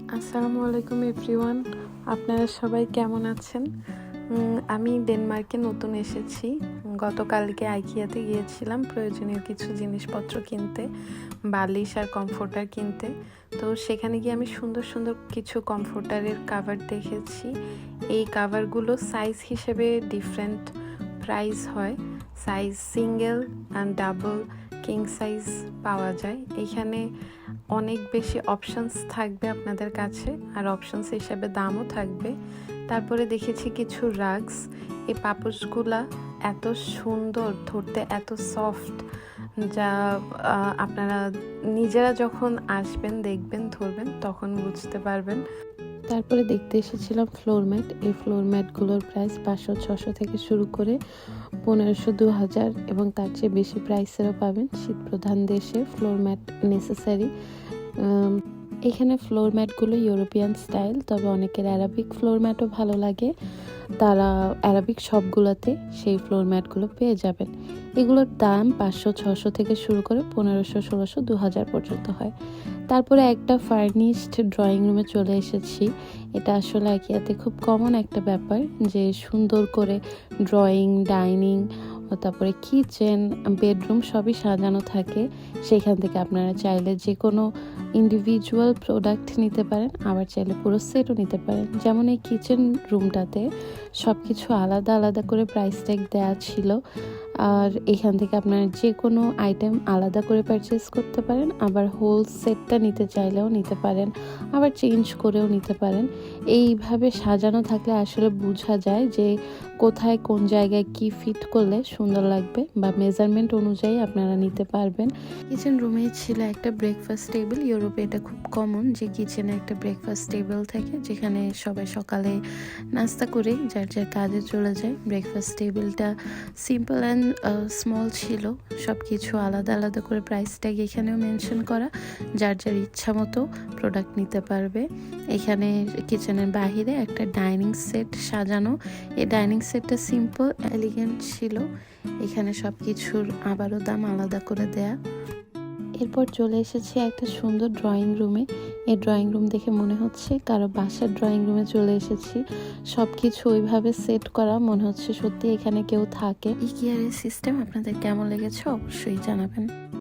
আসসালামু আলাইকুম এভরিওয়ান, আপনারা সবাই কেমন আছেন? আমি ডেনমার্কে নতুন এসেছি। গতকালকে আইকিয়াতে গিয়েছিলাম প্রয়োজনীয় কিছু জিনিসপত্র কিনতে, বালিশ আর কমফোর্টার কিনতে। তো সেখানে গিয়ে আমি সুন্দর সুন্দর কিছু কমফোর্টারের কাভার দেখেছি। এই কাভারগুলো সাইজ হিসেবে ডিফারেন্ট প্রাইস হয়। Size single and double, king size পাওয়া যায়। এখানে অনেক বেশি অপশানস থাকবে আপনাদের কাছে, আর অপশানস হিসেবে দামও থাকবে। তারপরে দেখেছি কিছু রাগস। এই পাপোশগুলা এত সুন্দর, ধরতে এত সফট, যা আপনারা নিজেরা যখন আসবেন, দেখবেন, ধরবেন, তখন বুঝতে পারবেন। তারপরে দেখতে এসেছিলাম ফ্লোর ম্যাট। এই ফ্লোর ম্যাটগুলোর প্রাইস 500-600 থেকে শুরু করে 1500-2000 এবং তার চেয়ে বেশি প্রাইসেরও পাবেন। শীতপ্রধান দেশে ফ্লোর ম্যাট নেসেসারি। এখানে ফ্লোর ম্যাটগুলো ইউরোপিয়ান স্টাইল, তবে অনেকের অ্যারাবিক ফ্লোর ম্যাটও ভালো লাগে। তারা অ্যারাবিক শপগুলোতে সেই ফ্লোর ম্যাটগুলো পেয়ে যাবেন। এগুলোর দাম 500-600 থেকে শুরু করে 1500-1600-2000 পর্যন্ত হয়। তারপরে একটা ফার্নিশড ড্রয়িং রুমে চলে এসেছি। এটা আসলে আইকিয়াতে খুব কমন একটা ব্যাপার, যে সুন্দর করে ড্রয়িং, ডাইনিং, তারপরে কিচেন, বেডরুম সবই সাজানো থাকে। সেখান থেকে আপনারা চাইলে যে কোনো ইন্ডিভিজুয়াল প্রোডাক্ট নিতে পারেন, আবার চাইলে পুরো সেটও নিতে পারেন। যেমন এই কিচেন রুমটাতে সব কিছু আলাদা আলাদা করে প্রাইস ট্যাগ দেওয়া ছিল, আর এখান থেকে আপনারা যে কোনো আইটেম আলাদা করে পারচেস করতে পারেন। আবার হোল সেটটা নিতে চাইলেও নিতে পারেন, আবার চেঞ্জ করেও নিতে পারেন। এইভাবে সাজানো থাকলে আসলে বোঝা যায় যে কোথায় কোন জায়গায় কি ফিট করলে সুন্দর লাগবে, বা মেজারমেন্ট অনুযায়ী আপনারা নিতে পারবেন। কিচেন রুমেই ছিল একটা ব্রেকফাস্ট টেবিল। ইউরোপে এটা খুব কমন যে কিচেনে একটা ব্রেকফাস্ট টেবিল থাকে, যেখানে সবাই সকালে নাস্তা করে যার যার কাজে চলে যায়। ব্রেকফাস্ট টেবিলটা সিম্পল অ্যান্ড স্মল ছিল। সব কিছু আলাদা আলাদা করে প্রাইস ট্যাগ এখানেও মেনশন করা, যার যার ইচ্ছা মতো প্রোডাক্ট নিতে পারবে। এখানে কিচেনের বাহিরে একটা ডাইনিং সেট সাজানো। এই ডাইনিং সেটটা সিম্পল এলিগেন্ট ছিল। এখানে সব কিছুর আবারও দাম আলাদা করে দেয়া। এরপর চলে এসেছি একটা সুন্দর ড্রয়িং রুমে। এই ড্রয়িং রুম দেখে মনে হচ্ছে কারো বাসার ড্রয়িং রুমে চলে এসেছি। সব কিছু ওইভাবে সেট করা, মনে হচ্ছে সত্যি এখানে কেউ থাকে। ইকিয়ার সিস্টেম আপনাদের কেমন লেগেছে অবশ্যই জানাবেন।